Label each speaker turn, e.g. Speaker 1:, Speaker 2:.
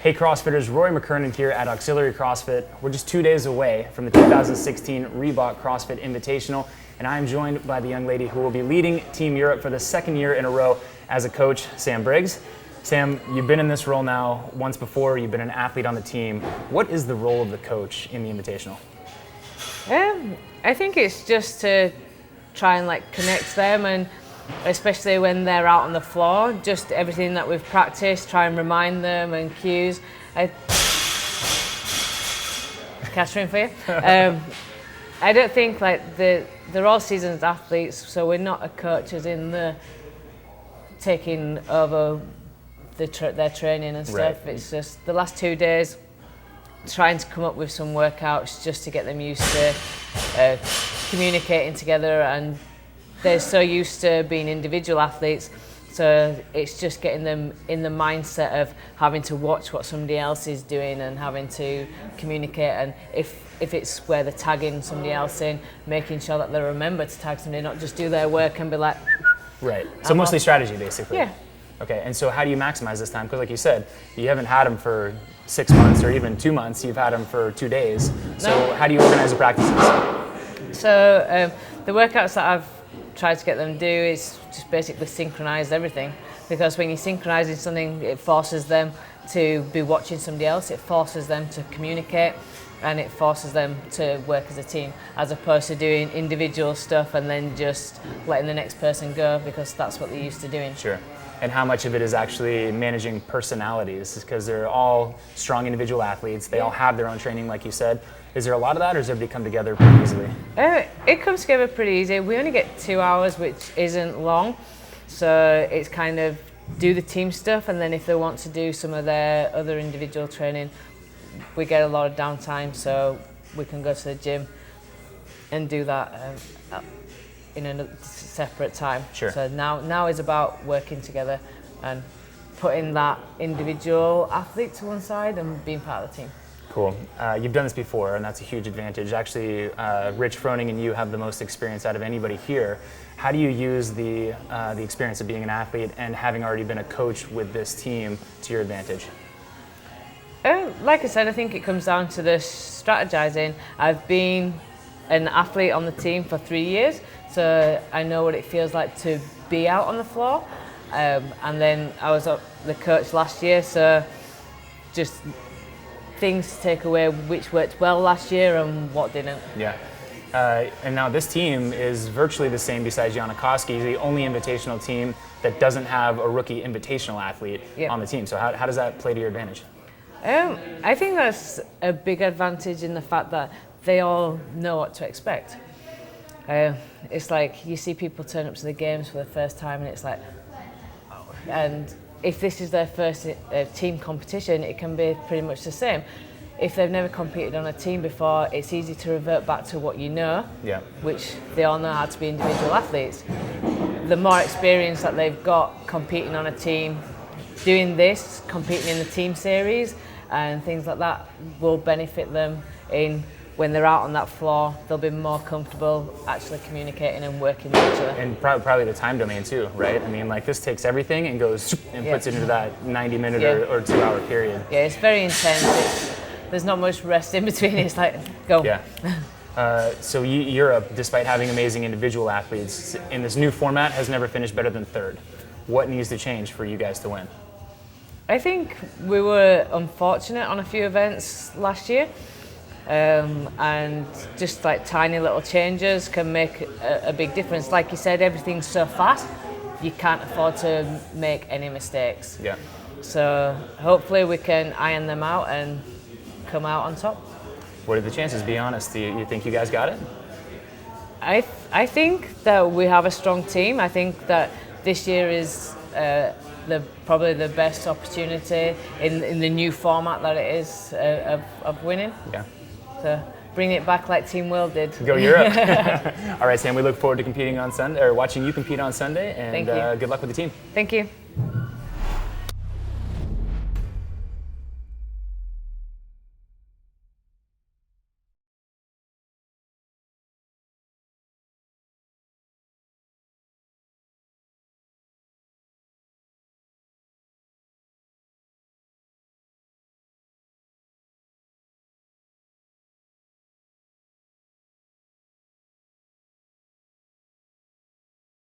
Speaker 1: Hey CrossFitters, Rory McKernan here at Auxiliary CrossFit. We're just 2 days away from the 2016 Reebok CrossFit Invitational, and I'm joined by the young lady who will be leading Team Europe for the second year in a row as a coach, Sam Briggs. Sam, you've been in this role now once before, you've been an athlete on the team. What is the role of the coach in the Invitational?
Speaker 2: I think it's just to try and connect them, and especially when they're out on the floor, just everything that we've practiced, try and remind them and cues. Catching for you. I don't think they're all seasoned athletes, so we're not a coach as in the taking over their training and stuff. Right. It's just the last 2 days trying to come up with some workouts just to get them used to communicating together, and they're so used to being individual athletes, so it's just getting them in the mindset of having to watch what somebody else is doing and having to communicate, and if it's where they're tagging somebody else in, making sure that they remember to tag somebody, not just do their work and be like...
Speaker 1: Right, so mostly strategy basically.
Speaker 2: Yeah.
Speaker 1: Okay, and so how do you maximize this time? Because like you said, you haven't had them for 6 months or even 2 months, you've had them for 2 days. So how do you organize the practices?
Speaker 2: So the workouts that I've tried to get them to do is just basically synchronize everything, because when you're synchronizing something, it forces them to be watching somebody else, it forces them to communicate, and it forces them to work as a team, as opposed to doing individual stuff and then just letting the next person go, because that's what they're used to doing.
Speaker 1: Sure. And how much of it is actually managing personalities? Because they're all strong individual athletes, they all have their own training like you said. Is there a lot of that, or does everybody come together pretty easily?
Speaker 2: It comes together pretty easy. We only get 2 hours, which isn't long, so it's kind of do the team stuff, and then if they want to do some of their other individual training, we get a lot of downtime, so we can go to the gym and do that in a separate time.
Speaker 1: Sure.
Speaker 2: So now is about working together and putting that individual athlete to one side and being part of the team.
Speaker 1: Cool. You've done this before, and that's a huge advantage. Actually, Rich Froning and you have the most experience out of anybody here. How do you use the experience of being an athlete and having already been a coach with this team to your advantage?
Speaker 2: Like I said, I think it comes down to the strategizing. I've been an athlete on the team for 3 years, so I know what it feels like to be out on the floor. And then I was the coach last year, so just things to take away which worked well last year and what didn't.
Speaker 1: Yeah. And now this team is virtually the same besides Janikowski. He's the only invitational team that doesn't have a rookie invitational athlete on the team. So how does that play to your advantage?
Speaker 2: I think that's a big advantage in the fact that they all know what to expect. It's like you see people turn up to the games for the first time and it's like, oh. And if this is their first team competition, it can be pretty much the same. If they've never competed on a team before, it's easy to revert back to what you know, which they all know how to be individual athletes. The more experience that they've got competing on a team, doing this, competing in the team series and things like that will benefit them in when they're out on that floor. They'll be more comfortable actually communicating and working with each other. And
Speaker 1: probably the time domain too, right? I mean, like this takes everything and goes and puts it into that 90-minute or 2 hour period.
Speaker 2: Yeah, it's very intense. There's not much rest in between. It's like, go.
Speaker 1: Yeah. So Europe, despite having amazing individual athletes, in this new format has never finished better than third. What needs to change for you guys to win?
Speaker 2: I think we were unfortunate on a few events last year. And just like tiny little changes can make a big difference. Like you said, everything's so fast, you can't afford to make any mistakes.
Speaker 1: Yeah.
Speaker 2: So hopefully we can iron them out and come out on top.
Speaker 1: What are the chances? Be honest. Do you think you guys got it?
Speaker 2: I think that we have a strong team. I think that this year is probably the best opportunity in the new format that it is of winning.
Speaker 1: Yeah.
Speaker 2: So bring it back like Team World did.
Speaker 1: Go Europe. All right, Sam, we look forward to competing on Sunday, or watching you compete on Sunday, and good luck with the team.
Speaker 2: Thank you.